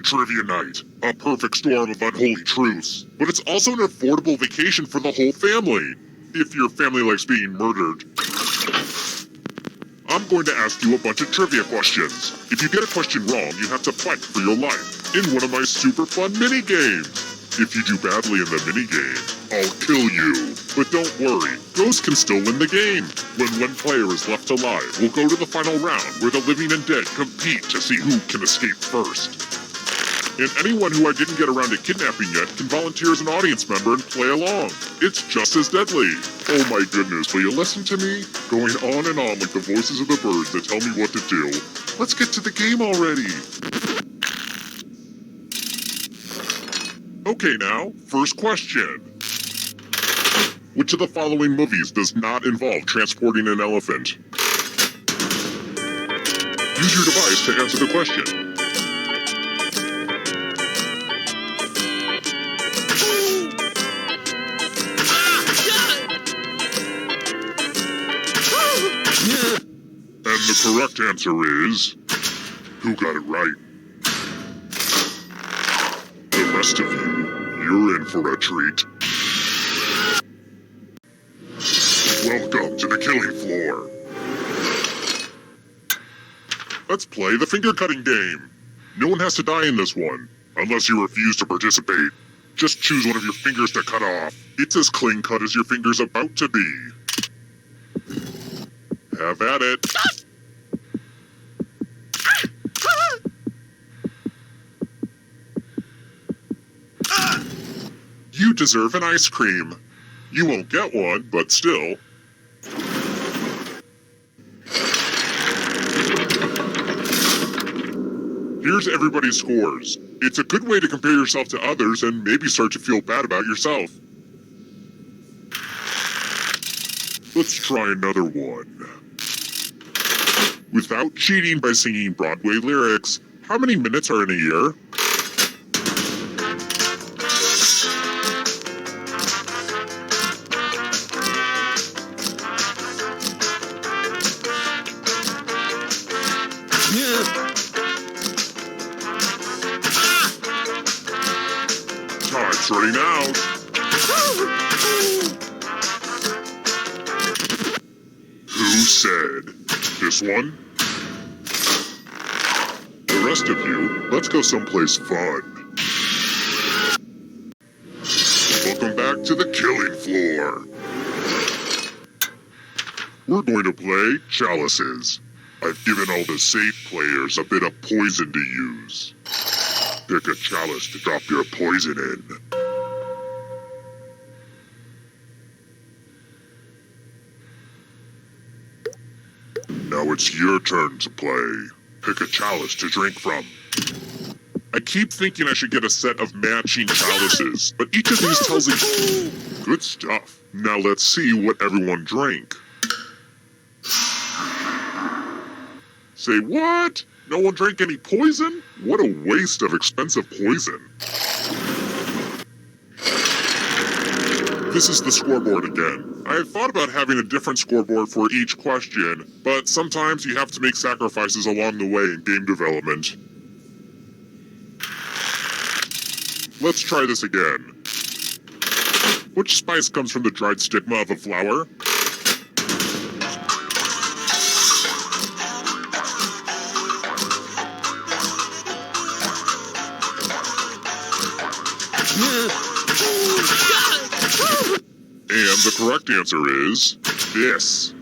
trivia night, a perfect storm of unholy truths, but it's also an affordable vacation for the whole family, if your family likes being murdered. I'm going to ask you a bunch of trivia questions. If you get a question wrong, you have to fight for your life in one of my super fun mini-games. If you do badly in the mini-game, I'll kill you. But don't worry, Ghost can still win the game. When one player is left alive, we'll go to the final round where the living and dead compete to see who can escape first. And anyone who I didn't get around to kidnapping yet can volunteer as an audience member and play along. It's just as deadly. Oh my goodness, will you listen to me? Going on and on like the voices of the birds that tell me what to do. Let's get to the game already. Okay now, first question. Which of the following movies does not involve transporting an elephant? Use your device to answer the question. And the correct answer is... who got it right? The rest of you, you're in for a treat. Welcome to the killing floor. Let's play the finger-cutting game. No one has to die in this one, unless you refuse to participate. Just choose one of your fingers to cut off. It's as clean cut as your finger's about to be. Have at it. You deserve an ice cream. You won't get one, but still. Here's everybody's scores. It's a good way to compare yourself to others and maybe start to feel bad about yourself. Let's try another one. Without cheating by singing Broadway lyrics, how many minutes are in a year? Time's running out. Who said? This one? The rest of you, let's go someplace fun. Welcome back to the killing floor. We're going to play Chalices. I've given all the safe players a bit of poison to use. Pick a chalice to drop your poison in. Now it's your turn to play. Pick a chalice to drink from. I keep thinking I should get a set of matching chalices, but each of these tells a... Good stuff. Now let's see what everyone drank. Say what? No one drank any poison? What a waste of expensive poison. This is the scoreboard again. I had thought about having a different scoreboard for each question, but sometimes you have to make sacrifices along the way in game development. Let's try this again. Which spice comes from the dried stigma of a flower? And the correct answer is this.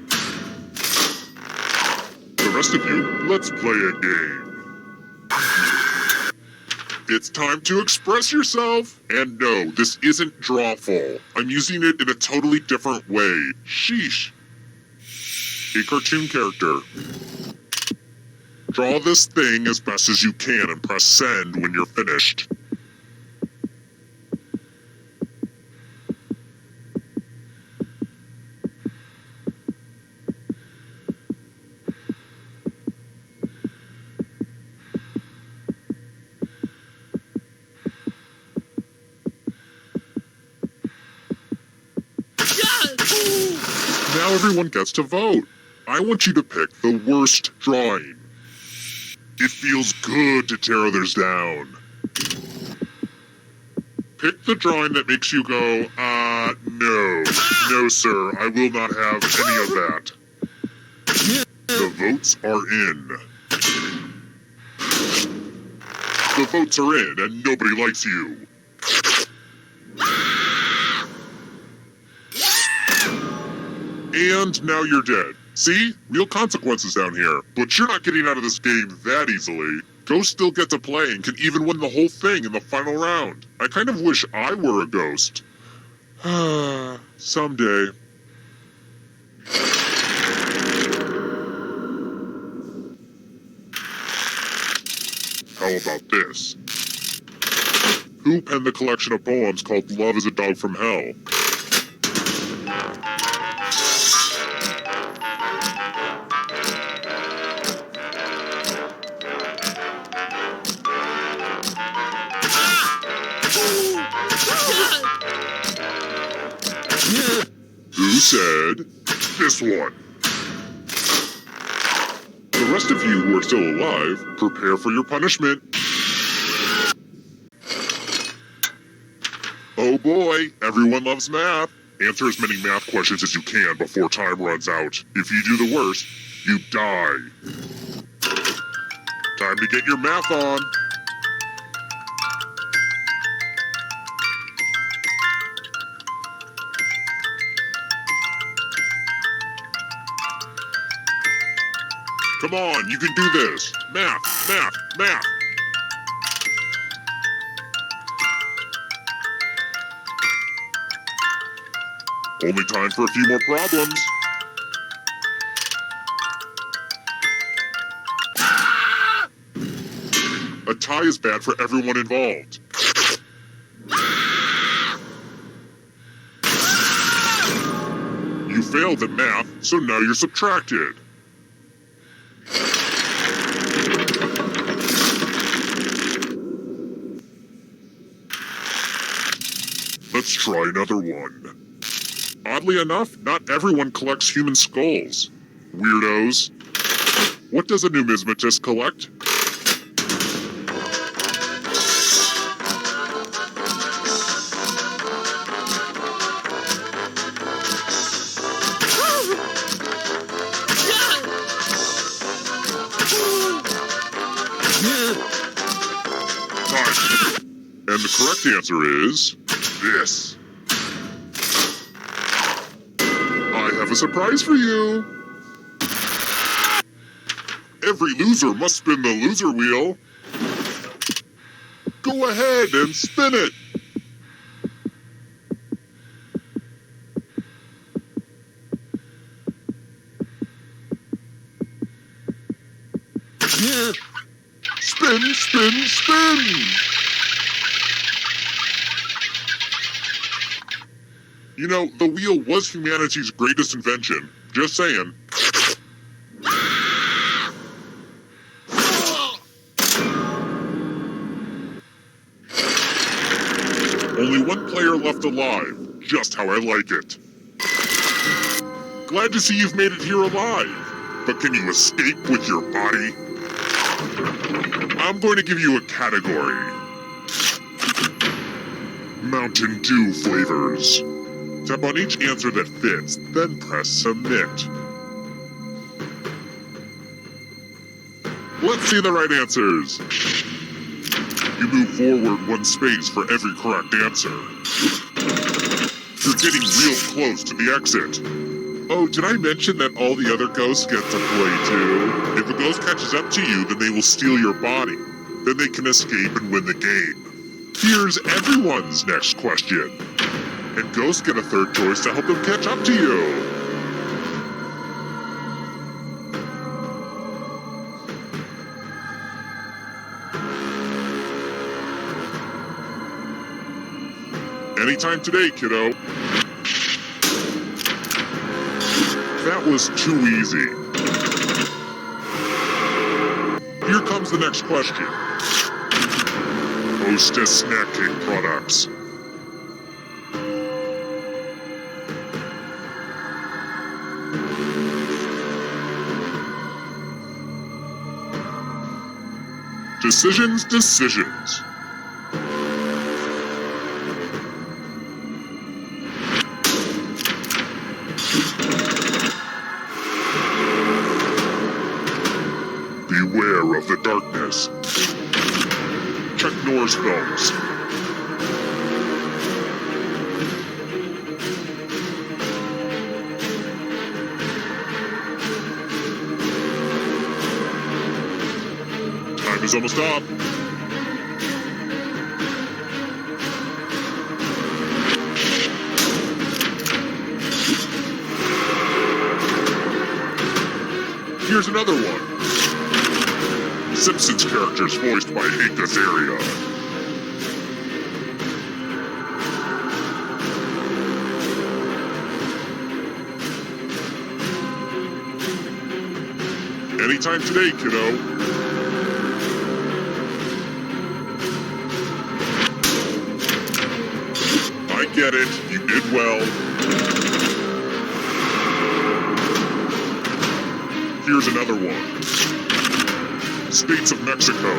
The rest of you, let's play a game. It's time to express yourself. And no, this isn't drawful. I'm using it in a totally different way. Sheesh. A cartoon character. Draw this thing as best as you can and press send when you're finished. Now everyone gets to vote. I want you to pick the worst drawing. It feels good to tear others down. Pick the drawing that makes you go, no. No, sir, I will not have any of that. The votes are in. The votes are in, and nobody likes you. And now you're dead. See? Real consequences down here. But you're not getting out of this game that easily. Ghosts still get to play and can even win the whole thing in the final round. I kind of wish I were a ghost. Someday. How about this? Who penned the collection of poems called Love is a Dog from Hell? Who said this one? The rest of you who are still alive, prepare for your punishment. Oh boy, everyone loves math. Answer as many math questions as you can before time runs out. If you do the worst, you die. Time to get your math on. Come on, you can do this. Math, math, math. Only time for a few more problems. A tie is bad for everyone involved. You failed at math, so now you're subtracted. Let's try another one. Oddly enough, not everyone collects human skulls. Weirdos. What does a numismatist collect? Time. And the correct answer is this. I have a surprise for you. Every loser must spin the loser wheel. Go ahead and spin it. Spin, spin, spin. You know, the wheel was humanity's greatest invention. Just saying. Only one player left alive. Just how I like it. Glad to see you've made it here alive. But can you escape with your body? I'm going to give you a category. Mountain Dew flavors. Tap on each answer that fits, then press submit. Let's see the right answers. You move forward one space for every correct answer. You're getting real close to the exit. Oh, did I mention that all the other ghosts get to play too? If a ghost catches up to you, then they will steal your body. Then they can escape and win the game. Here's everyone's next question. And ghosts get a third choice to help them catch up to you. Anytime today, kiddo. That was too easy. Here comes the next question. Hostess snacking products. Decisions, decisions. Time is almost up. Here's another one. Simpsons characters voiced by Hank Azaria. Anytime today, kiddo. I get it. You did well. Here's another one. States of Mexico.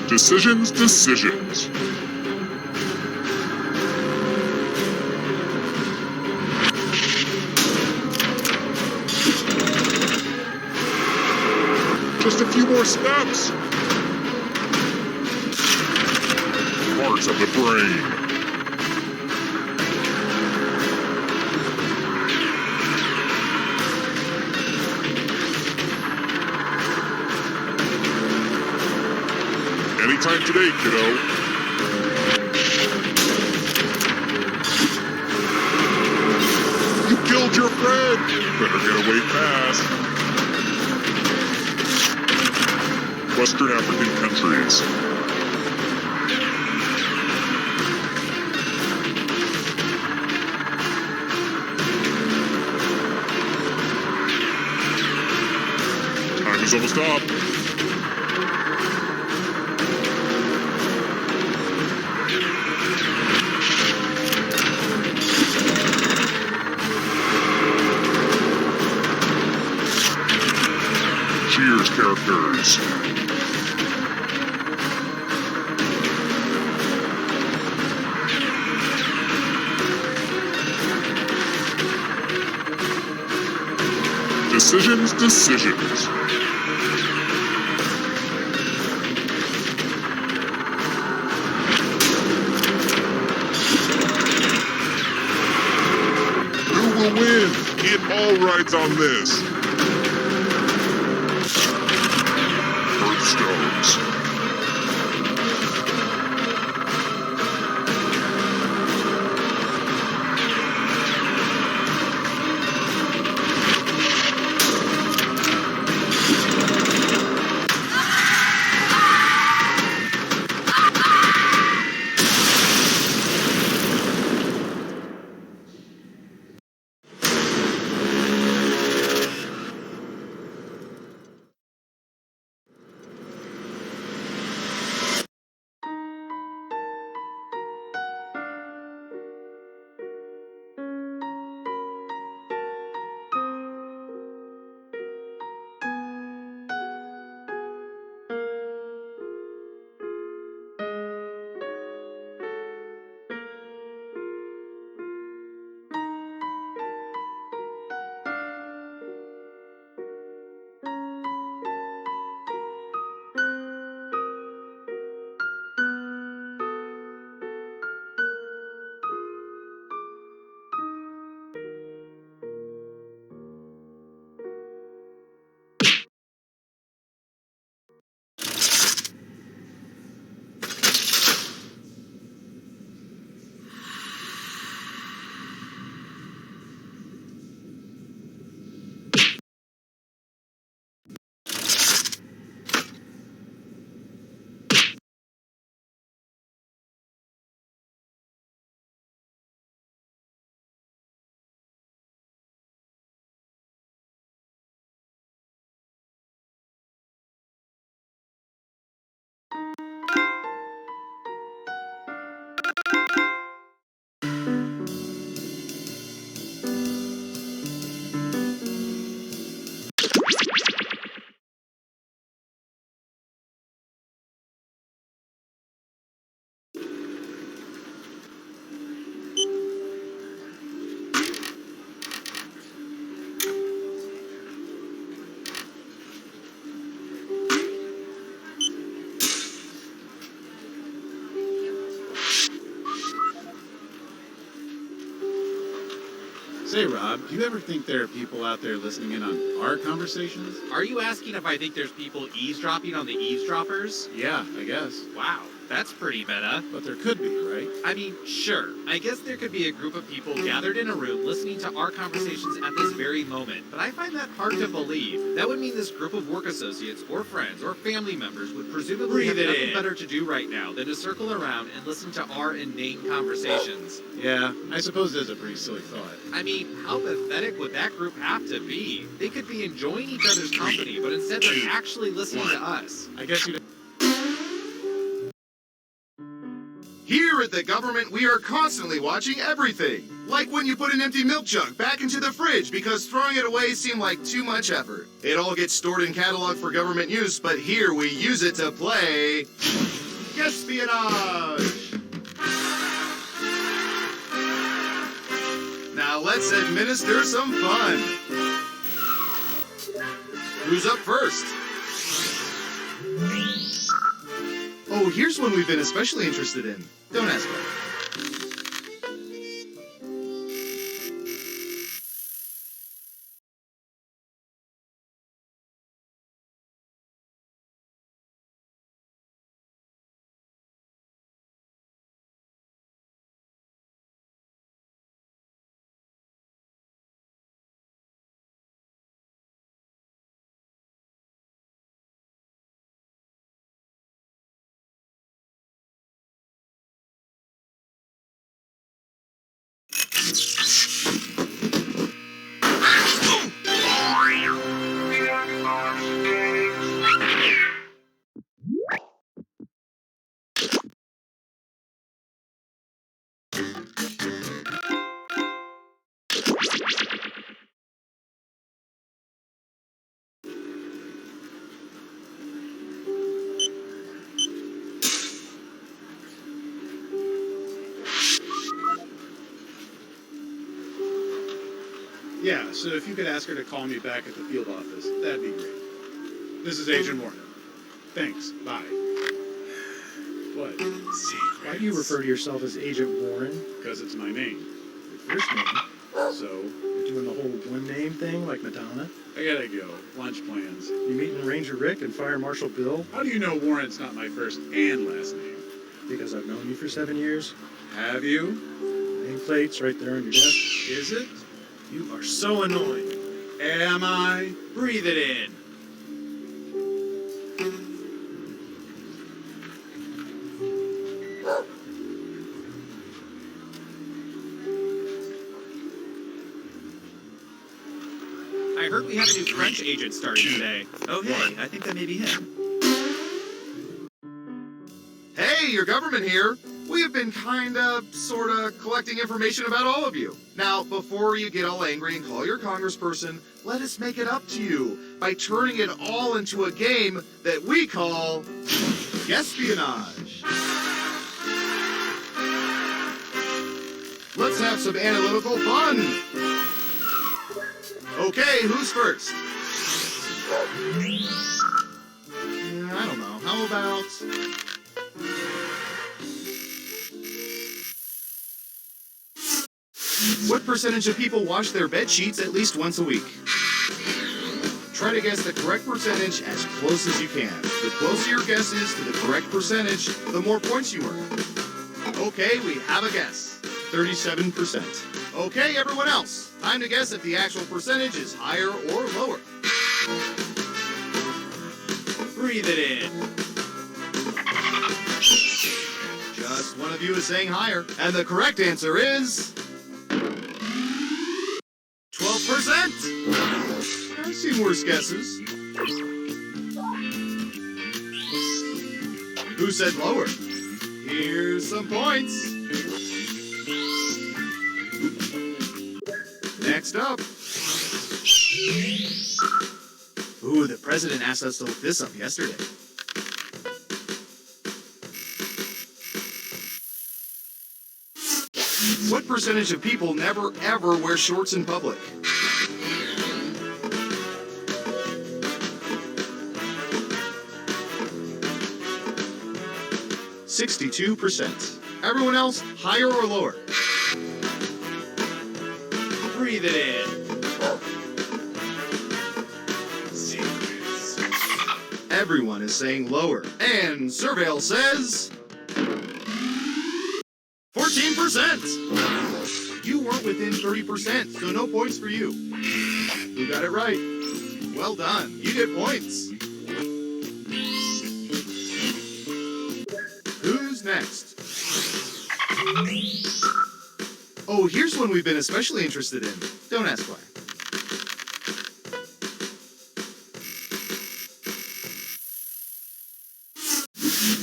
Decisions. Just a few more steps. Parts of the brain. Anytime today, kiddo. You killed your friend! Better get away fast. Western African countries. Time is almost up. Cheers, characters. Decisions. Who will win? It all rides on this. Earthstones. Say, Rob, do you ever think there are people out there listening in on our conversations? Are you asking if I think there's people eavesdropping on the eavesdroppers? Yeah, I guess. Wow, that's pretty meta. But there could be, right? I mean, sure. I guess there could be a group of people gathered in a room listening to our conversations at this very moment, but I find that hard to believe. That would mean this group of work associates or friends or family members would presumably have nothing better to do right now than to circle around and listen to our inane conversations. Yeah, I suppose it is a pretty silly thought. I mean, how pathetic would that group have to be? They could be enjoying each other's company, but instead they're actually listening to us. I guess you'd... Here at the government, we are constantly watching everything. Like when you put an empty milk jug back into the fridge because throwing it away seemed like too much effort. It all gets stored and cataloged for government use, but here we use it to play... espionage! Now let's administer some fun. Who's up first? Oh, here's one we've been especially interested in. Don't ask why. Yeah, so if you could ask her to call me back at the field office, that'd be great. This is Agent Warren. Thanks, bye. What? Why do you refer to yourself as Agent Warren? Because it's my name. Your first name? So, You're doing the whole one name thing like Madonna? I gotta go. Lunch plans. You meeting Ranger Rick and Fire Marshal Bill? How do you know Warren's not my first and last name? Because I've known you for 7 years. Have you? Nameplate's right there on your desk. Is it? You are so annoying. Am I? Breathe it in. I heard we have a new French agent starting today. Oh, hey, I think that may be him. Hey, your government here. We have been sorta collecting information about all of you. Now, before you get all angry and call your congressperson, let us make it up to you by turning it all into a game that we call espionage. Let's have some analytical fun. Okay, who's first? I don't know. How about... What percentage of people wash their bed sheets at least once a week? Try to guess the correct percentage as close as you can. The closer your guess is to the correct percentage, the more points you earn. Okay, we have a guess. 37%. Okay, everyone else. Time to guess if the actual percentage is higher or lower. Breathe it in. Just one of you is saying higher. And the correct answer is... 12%! I've seen worse guesses. Who said lower? Here's some points. Next up. Ooh, the president asked us to look this up yesterday. What percentage of people never ever wear shorts in public? %. Everyone else, higher or lower? Breathe it in. Everyone is saying lower. And Surveil says 14%. You weren't within 30%, so no points for you. Who got it right? Well done. You get points. Who's next? Oh, here's one we've been especially interested in. Don't ask why.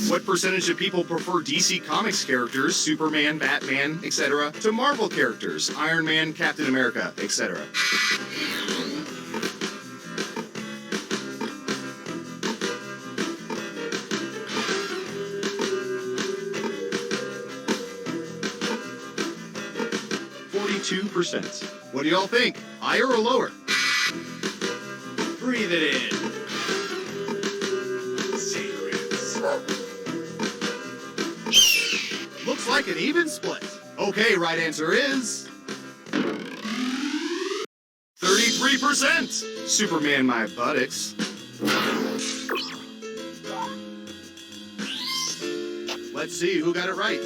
What percentage of people prefer DC Comics characters, Superman, Batman, etc., to Marvel characters, Iron Man, Captain America, etc.? %. What do y'all think? Higher or lower? Breathe it in. Looks like an even split. Okay, right answer is 33%. Superman my buttocks. Let's see who got it right.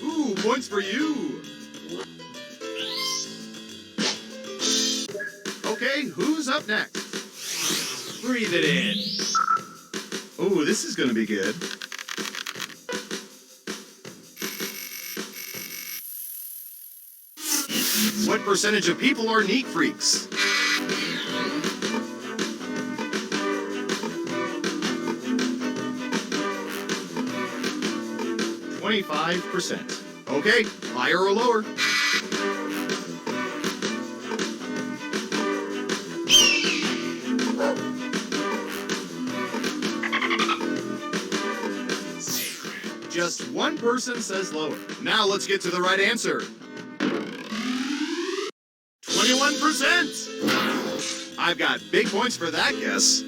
Ooh, points for you. Okay, who's up next? Breathe it in. Ooh, this is gonna be good. What percentage of people are neat freaks? %. Okay, higher or lower? Just one person says lower. Now let's get to the right answer. 21%! I've got big points for that guess.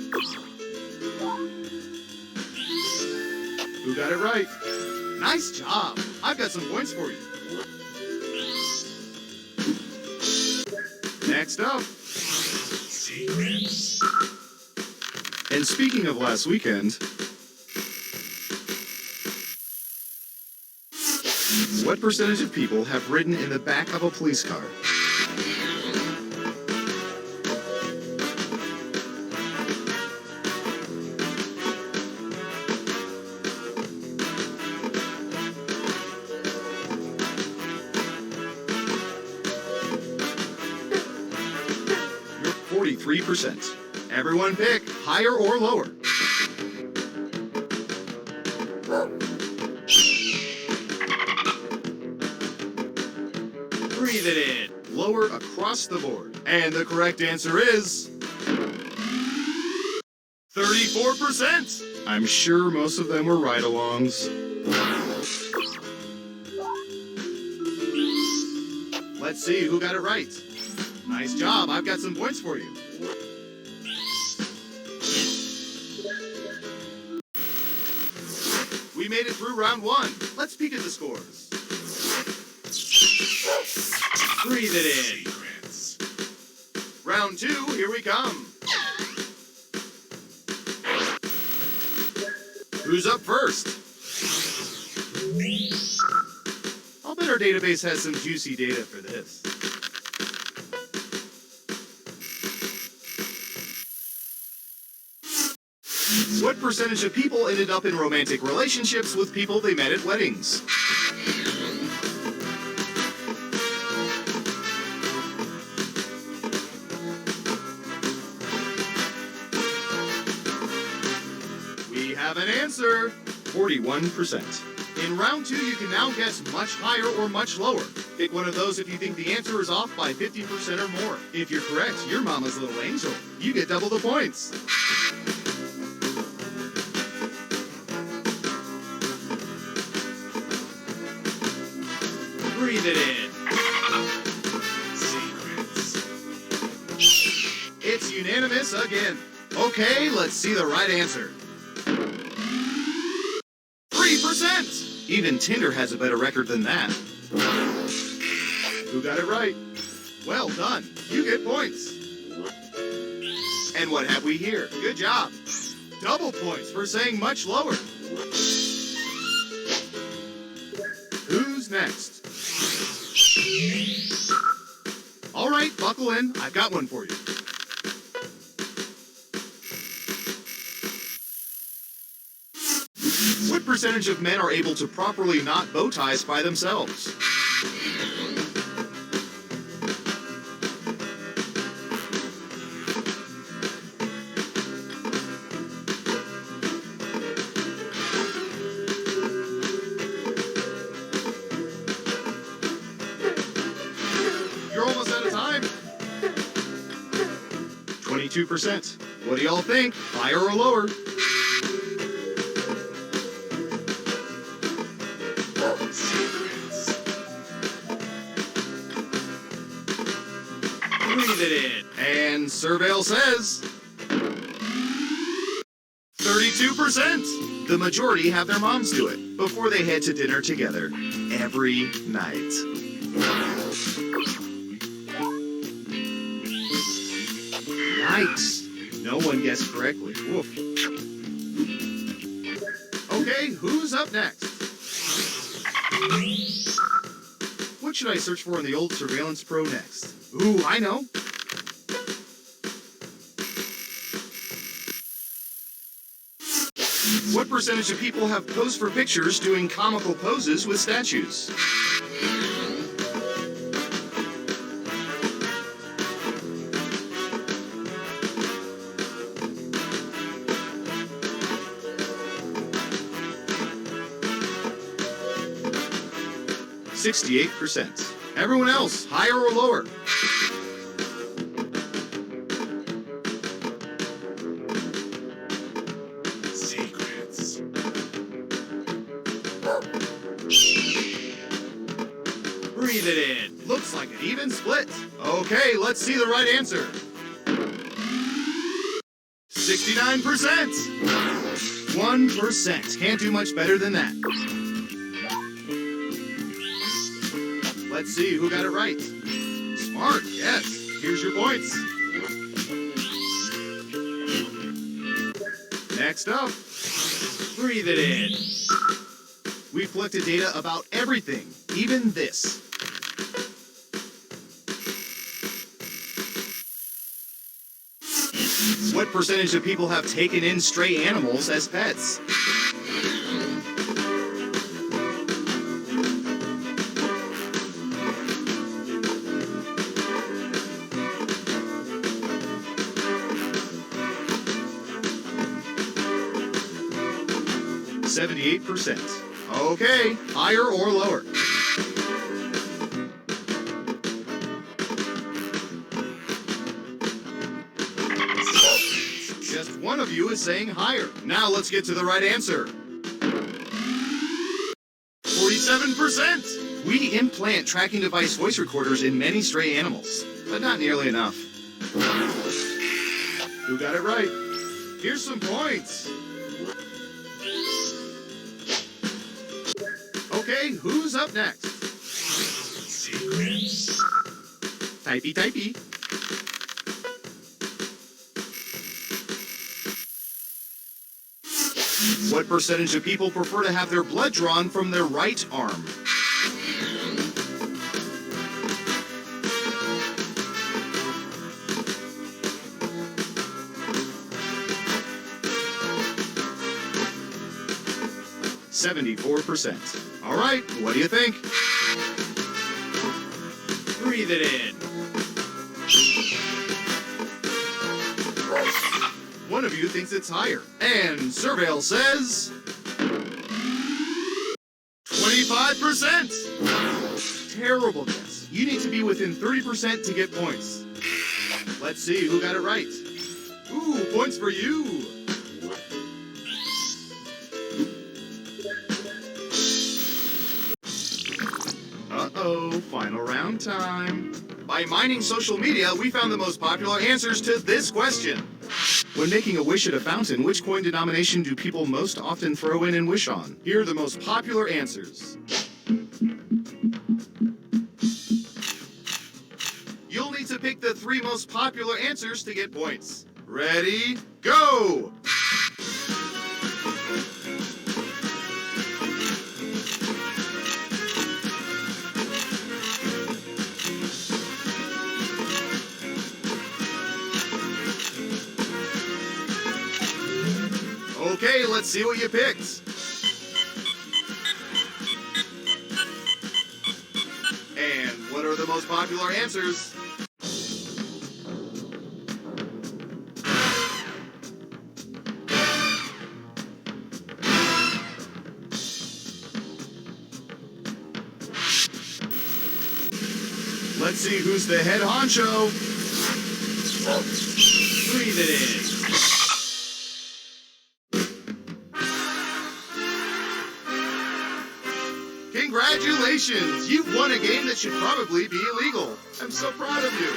Who got it right? Nice job. I've got some points for you. Next up. And speaking of last weekend, what percentage of people have ridden in the back of a police car? You're 43%. Everyone pick higher or lower. Breathe it in. Lower across the board. And the correct answer is 34%. I'm sure most of them were ride-alongs. Let's see who got it right. Nice job. I've got some points for you. We made it through round one. Let's peek at the scores. Breathe it in. Round two, here we come. Who's up first? I'll bet our database has some juicy data for this. What percentage of people ended up in romantic relationships with people they met at weddings? We have an answer. 41%. In round two, you can now guess much higher or much lower. Pick one of those if you think the answer is off by 50% or more. If you're correct, you're Mama's little angel. You get double the points. Breathe it in. It's unanimous again. Okay, let's see the right answer. 3%! Even Tinder has a better record than that. Who got it right? Well done. You get points. And what have we here? Good job. Double points for saying much lower. Who's next? All right, buckle in. I've got one for you. What percentage of men are able to properly knot bow ties by themselves? You're almost out of time. 22%. What do y'all think? Higher or lower? Breathe it in. And Surveil says 32%. The majority have their moms do it before they head to dinner together every night. Nice. No one guessed correctly. Woof. Okay, who's up next? What should I search for in the old Surveillance Pro next? Ooh, I know. What percentage of people have posed for pictures doing comical poses with statues? %. Everyone else, higher or lower? Secrets. Breathe it in. Looks like an even split. Okay, let's see the right answer. 69%. 1%. Can't do much better than that. Let's see who got it right. Smart, yes. Here's your points. Next up, Breathe it in. we've collected data about everything, even this. What percentage of people have taken in stray animals as pets? %. Okay, higher or lower? Just one of you is saying higher. Now let's get to the right answer. 47%. We implant tracking device voice recorders in many stray animals, but not nearly enough. Who got it right? Here's some points. Okay, who's up next? Secrets. Typey, typey. What percentage of people prefer to have their blood drawn from their right arm? %. All right, what do you think? Breathe it in. One of you thinks it's higher. And Surveil says 25%. Terrible guess. You need to be within 30% to get points. Let's see who got it right. Ooh, points for you. Uh-oh, final round time. By mining social media, we found the most popular answers to this question. When making a wish at a fountain, which coin denomination do people most often throw in and wish on? Here are the most popular answers. You'll need to pick the 3 most popular answers to get points. Ready, go! Okay, let's see what you picked. And what are the most popular answers? Let's see who's the head honcho. Breathe it in. Congratulations! You've won a game that should probably be illegal. I'm so proud of you.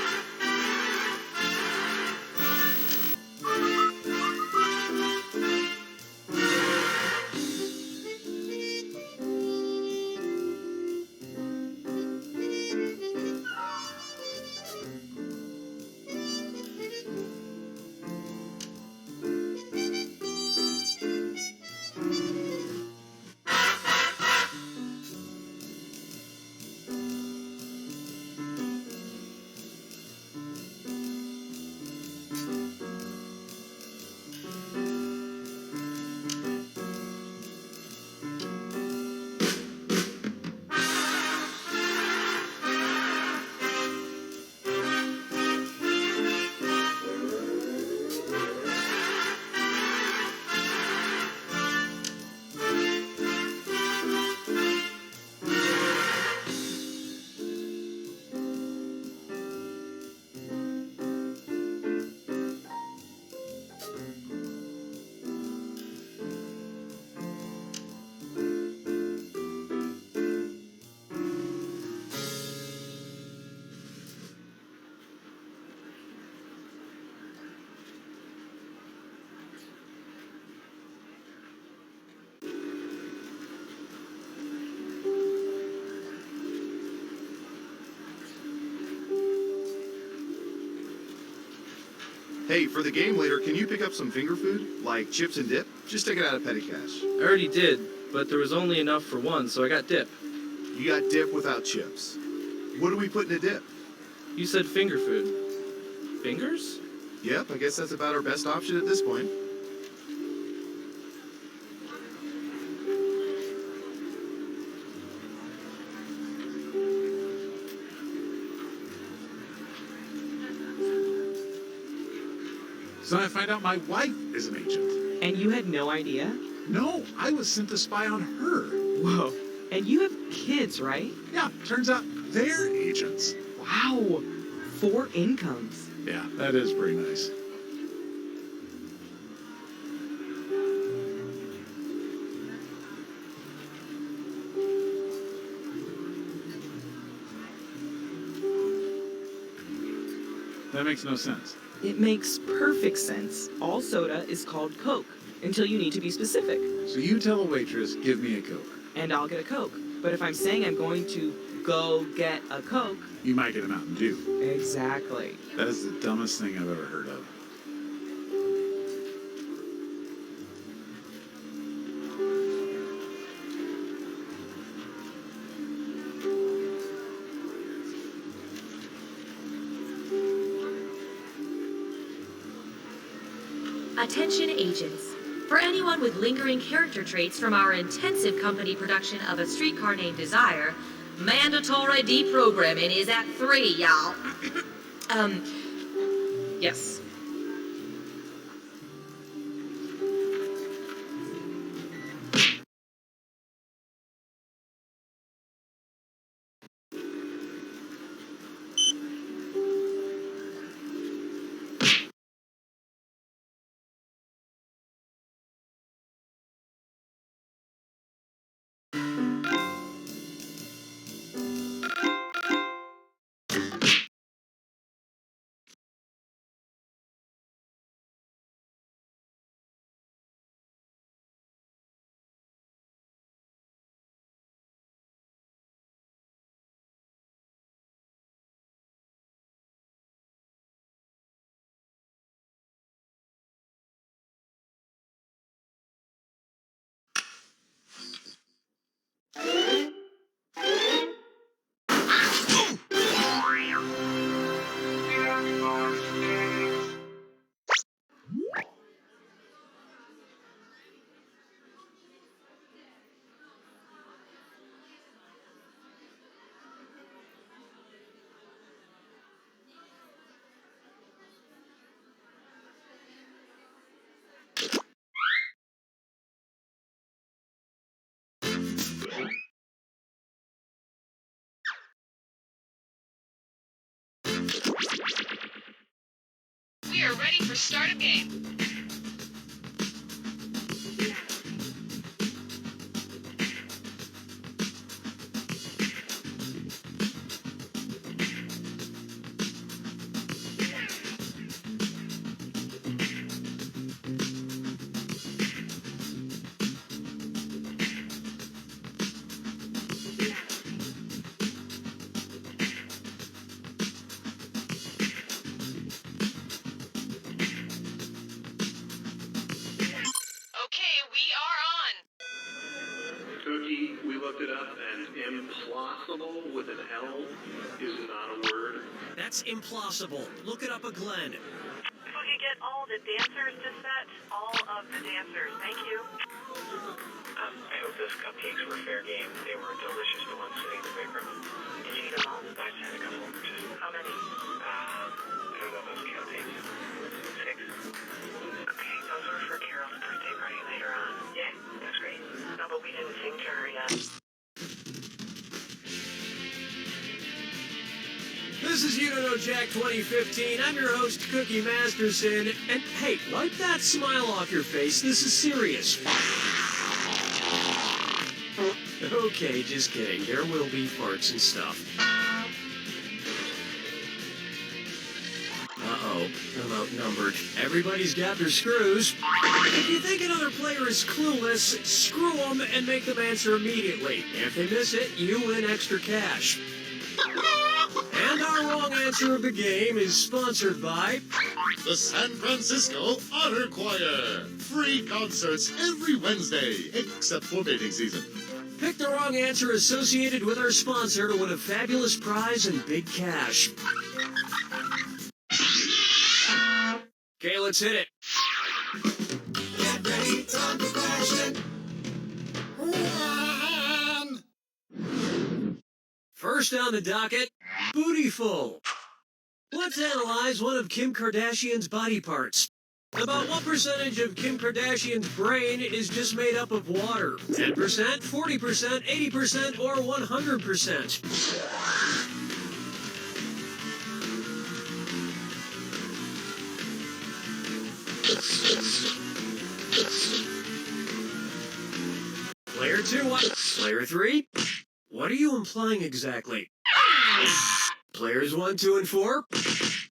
Hey, for the game later, can you pick up some finger food? Like chips and dip? Just take it out of petty cash. I already did, but there was only enough for one, so I got dip. You got dip without chips. What do we put in a dip? You said finger food. Fingers? Yep, I guess that's about our best option at this point. So I find out my wife is an agent. And you had no idea? No, I was sent to spy on her. Whoa. And you have kids, right? Yeah, turns out they're agents. Wow. 4 incomes. Yeah, that is pretty nice. That makes no sense. It makes perfect sense. All soda is called Coke until you need to be specific. So you tell a waitress, give me a Coke. And I'll get a Coke. But if I'm saying I'm going to go get a Coke, You might get a Mountain Dew. exactly. That is the dumbest thing I've ever heard of. Attention agents. For anyone with lingering character traits from our intensive company production of A Streetcar Named Desire, mandatory deprogramming is at 3, y'all. Yes. ready for start of game. Okay, we are on. Cookie, we looked it up, and implausible with an L is not a word. That's implausible. Look it up a Glenn. If we could get all the dancers to set, all of the dancers. Thank you. I hope those cupcakes were fair game. They were delicious, the ones sitting in the break room. Did you eat them all? I just had a couple. How many? I don't know those cupcakes. 6. Okay, those were for Carol's birthday party later on. Yeah, that's great. No, but we didn't sing to her yet. This is You Don't Know Jack 2015. I'm your host, Cookie Masterson. And hey, wipe that smile off your face. This is serious. Okay, just kidding. There will be farts and stuff. Uh-oh, I'm outnumbered. Everybody's got their screws. If you think another player is clueless, screw them and make them answer immediately. If they miss it, you win extra cash. And our wrong answer of the game is sponsored by The San Francisco Honor Choir. Free concerts every Wednesday, except for mating season. Pick the wrong answer associated with our sponsor to win a fabulous prize and big cash. Okay, let's hit it. Get ready, time for question. 1. First on the docket, Bootyful. Let's analyze one of Kim Kardashian's body parts. About what percentage of Kim Kardashian's brain is just made up of water? 10%, 40%, 80%, or 100%? Player 2, what? Player 3? What are you implying exactly? Players 1, 2, and 4?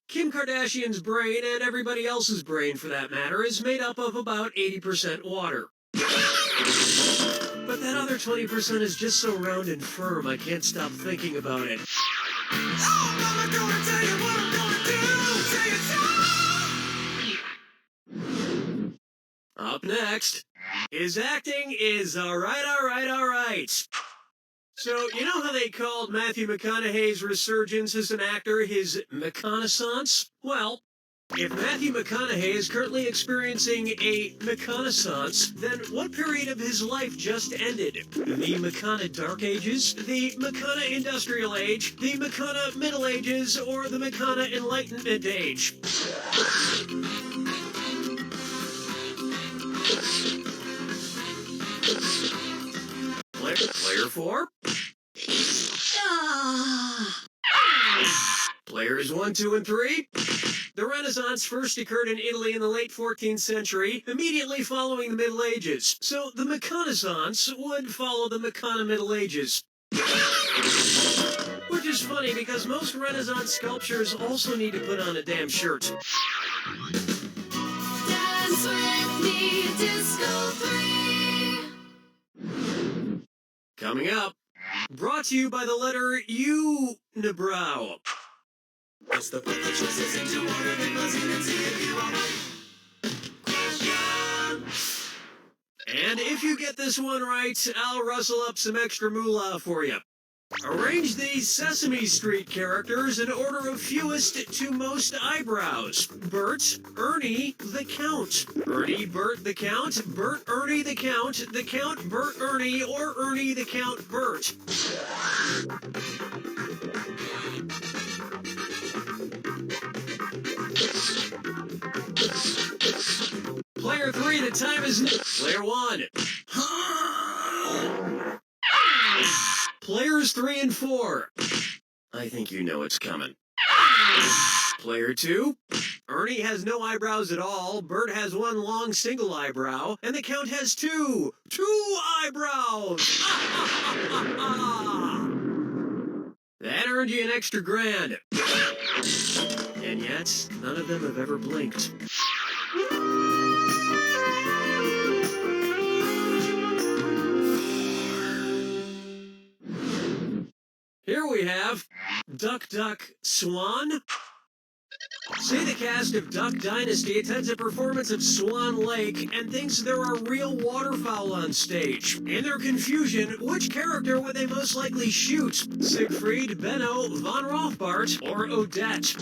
Kim Kardashian's brain, and everybody else's brain for that matter, is made up of about 80% water. But that other 20% is just so round and firm, I can't stop thinking about it. Oh, Mama, gonna tell you what I'm gonna do. Up next, his acting is alright. So, you know how they called Matthew McConaughey's resurgence as an actor his McConaissance? Well, if Matthew McConaughey is currently experiencing a McConaissance, then what period of his life just ended? The McCona Dark Ages, the McCona Industrial Age, the McCona Middle Ages, or the McCona Enlightenment Age? Player 4? Players 1, 2, and 3? The Renaissance first occurred in Italy in the late 14th century, immediately following the Middle Ages. So the McConaissance would follow the McCona Middle Ages. Which is funny because most Renaissance sculptures also need to put on a damn shirt. Dance with me, Disco 3. Coming up, brought to you by the letter U-nibrow. It's the put the choices into order and buzzing and see if you are right. Question. And if you get this one right, I'll rustle up some extra moolah for you. Arrange these Sesame Street characters in order of fewest to most eyebrows. Bert, Ernie, the Count. Ernie, Bert, the Count. Bert, Ernie, the Count. The Count, Bert, Ernie, or Ernie, the Count, Bert. Player 3, the time is now. Player 1. Players 3 and 4. I think you know it's coming. Player 2. Ernie has no eyebrows at all, Bert has one long single eyebrow, and the Count has two eyebrows! That earned you an extra grand. And yet, none of them have ever blinked. Here we have Duck, Duck, Swan. Say the cast of Duck Dynasty attends a performance of Swan Lake and thinks there are real waterfowl on stage. In their confusion, which character would they most likely shoot? Siegfried, Benno, Von Rothbart, or Odette?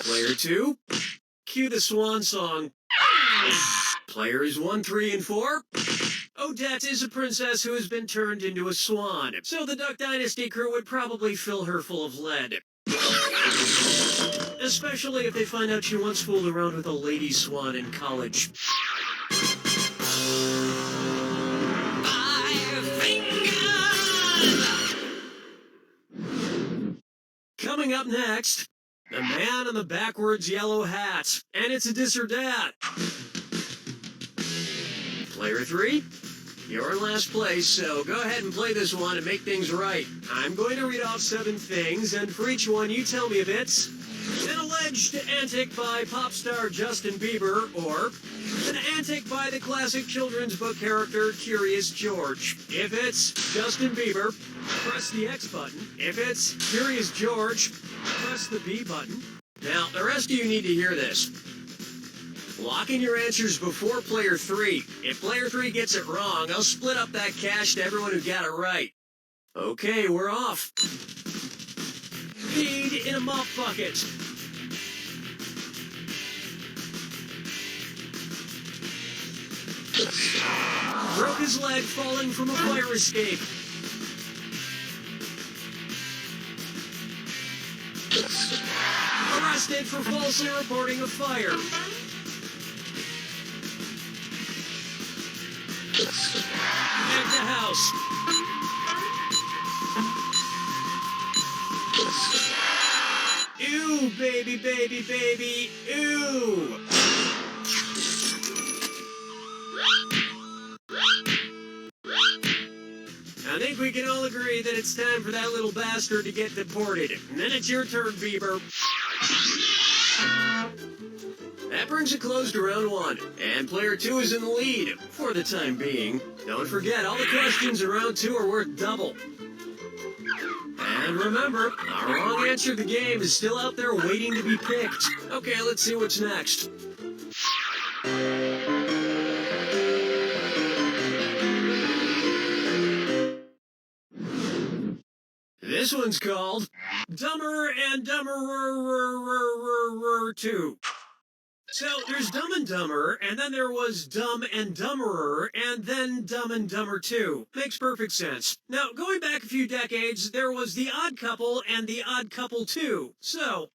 Player 2, cue the Swan song. Players 1, 3, and 4. Odette is a princess who has been turned into a swan, so the Duck Dynasty crew would probably fill her full of lead. Especially if they find out she once fooled around with a lady swan in college. Coming up next, the man in the backwards yellow hat, and it's a dis or dat. Player 3, you're in last place, so go ahead and play this one and make things right. I'm going to read off 7 things, and for each one you tell me if it's an alleged antic by pop star Justin Bieber, or an antic by the classic children's book character Curious George. If it's Justin Bieber, press the X button. If it's Curious George, press the B button. Now, the rest of you need to hear this. Lock in your answers before player 3. If player 3 gets it wrong, I'll split up that cash to everyone who got it right. Okay, we're off. Feed in a mop bucket. Broke his leg falling from a fire escape. Arrested for falsely reporting a fire. At the house. Ew, baby, baby, baby, ew. I think we can all agree that it's time for that little bastard to get deported. And then it's your turn, Bieber. That brings a close to round 1, and player 2 is in the lead, for the time being. Don't forget, all the questions in round 2 are worth double. And remember, our wrong answer to the game is still out there waiting to be picked. Okay, let's see what's next. This one's called Dumber and Dumberer 2. So, there's Dumb and Dumber, and then there was Dumb and Dumberer, and then Dumb and Dumber 2. Makes perfect sense. Now, going back a few decades, there was The Odd Couple and The Odd Couple 2. So,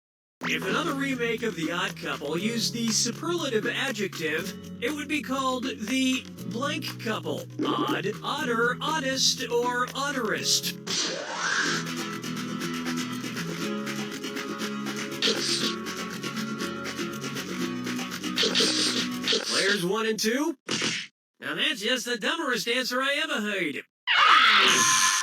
if another remake of The Odd Couple used the superlative adjective, it would be called The Blank Couple. Odd, odder, oddest, or odderest. Players 1 and 2. Now that's just the dumberest answer I ever heard.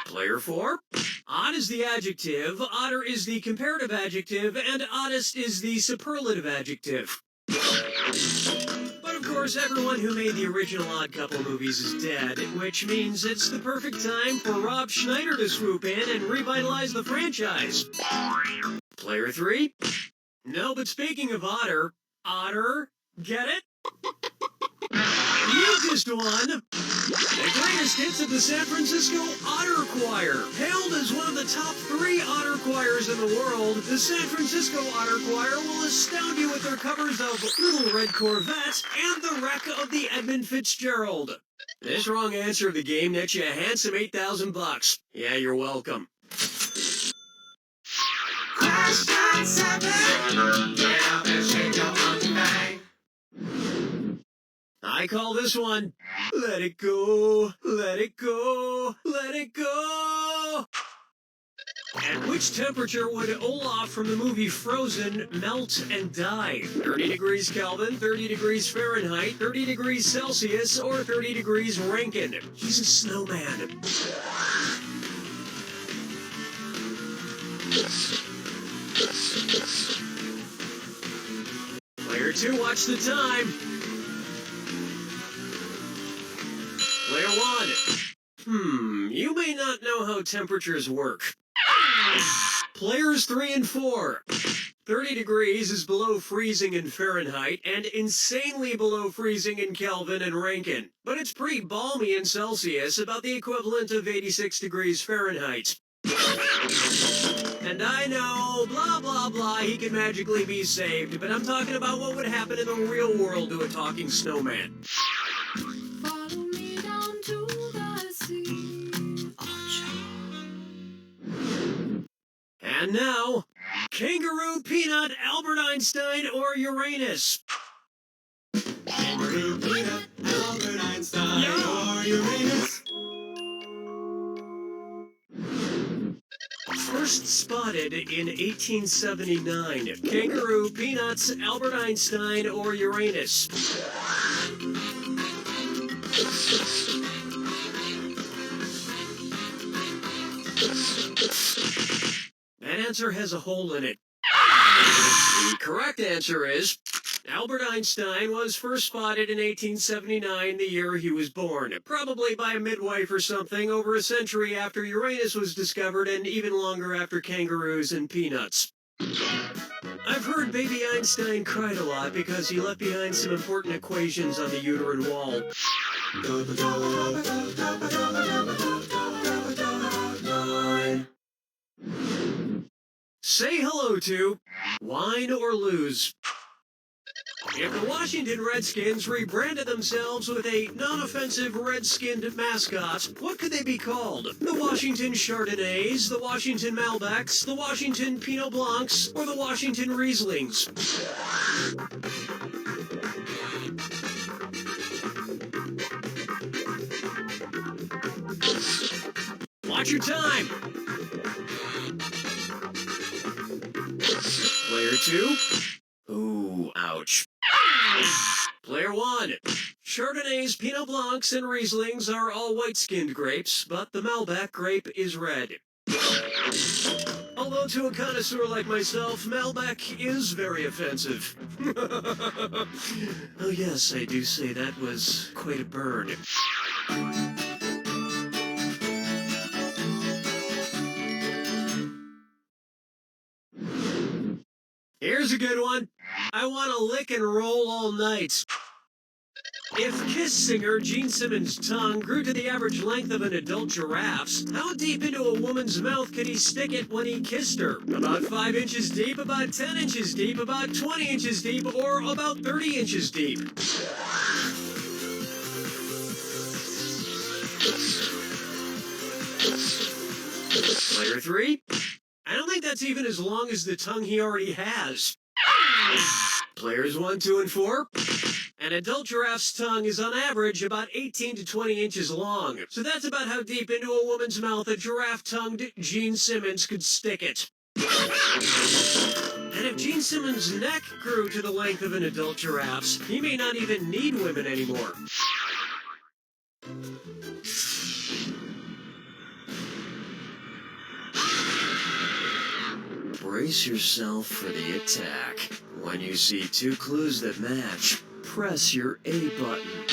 Player 4. Odd is the adjective, odder is the comparative adjective, and oddest is the superlative adjective. But of course, everyone who made the original Odd Couple movies is dead, which means it's the perfect time for Rob Schneider to swoop in and revitalize the franchise. Player 3. No, but speaking of otter, get it? You just won! The greatest hits of the San Francisco Otter Choir. Hailed as one of the top 3 otter choirs in the world, the San Francisco Otter Choir will astound you with their covers of Little Red Corvette and The Wreck of the Edmund Fitzgerald. This wrong answer of the game nets you a handsome $8,000. Yeah, you're welcome. Question 7. Get up and shake your monkey bang. I call this one, let it go, let it go, let it go. At which temperature would Olaf from the movie Frozen melt and die? 30 degrees Kelvin, 30 degrees Fahrenheit, 30 degrees Celsius, or 30 degrees Rankine? He's a snowman. Player 2, watch the time. Player 1. You may not know how temperatures work. Players 3 and 4. 30 degrees is below freezing in Fahrenheit and insanely below freezing in Kelvin and Rankine. But it's pretty balmy in Celsius, about the equivalent of 86 degrees Fahrenheit. And I know, blah, blah, blah, he can magically be saved, but I'm talking about what would happen in the real world to a talking snowman. Follow me down to the sea. And now, Kangaroo, Peanut, Albert Einstein, or Uranus? Kangaroo, Peanut, Albert Einstein, or Uranus. First spotted in 1879. Kangaroo, Peanuts, Albert Einstein, or Uranus? That answer has a hole in it. The correct answer is Albert Einstein was first spotted in 1879, the year he was born, probably by a midwife or something, over a century after Uranus was discovered and even longer after kangaroos and peanuts. I've heard baby Einstein cried a lot because he left behind some important equations on the uterine wall. Say hello to wine or lose. If the Washington Redskins rebranded themselves with a non-offensive red-skinned mascot, what could they be called? The Washington Chardonnays, the Washington Malbecs, the Washington Pinot Blancs, or the Washington Rieslings? Watch your time. Player 2. Ooh, ouch. Player 1. Chardonnays, Pinot Blancs, and Rieslings are all white-skinned grapes, but the Malbec grape is red. Although to a connoisseur like myself, Malbec is very offensive. Oh yes, I do say that was quite a burn. Here's a good one. I want to lick and roll all night. If Kiss singer Gene Simmons' tongue grew to the average length of an adult giraffe's, how deep into a woman's mouth could he stick it when he kissed her? About 5 inches deep, about 10 inches deep, about 20 inches deep, or about 30 inches deep? Player 3. I don't think that's even as long as the tongue he already has. Players 1, 2, and 4. An adult giraffe's tongue is on average about 18 to 20 inches long. So that's about how deep into a woman's mouth a giraffe-tongued Gene Simmons could stick it. And if Gene Simmons' neck grew to the length of an adult giraffe's, he may not even need women anymore. Brace yourself for the attack. When you see 2 clues that match, press your A button.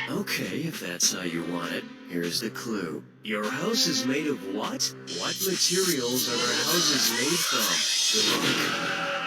Okay, if that's how you want it, here's the clue. Your house is made of what? What materials are their houses made from? Good luck.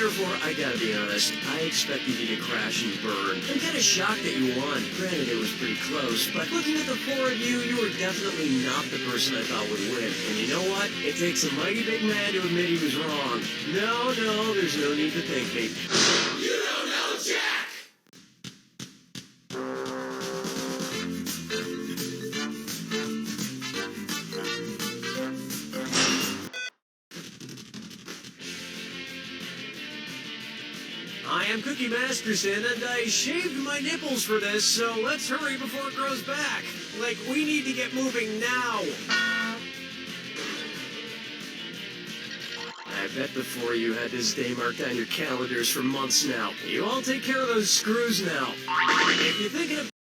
therefore, I gotta be honest, I expected you to crash and burn. I'm kinda shocked that you won. Granted, it was pretty close, but looking at the four of you, you were definitely not the person I thought would win. And you know what? It takes a mighty big man to admit he was wrong. No, there's no need to thank me. You don't know Jack! I am Cookie Masterson, and I shaved my nipples for this, so let's hurry before it grows back. Like, we need to get moving now. I bet the four of you had this day marked on your calendars for months now. You all take care of those screws now. If you're thinking of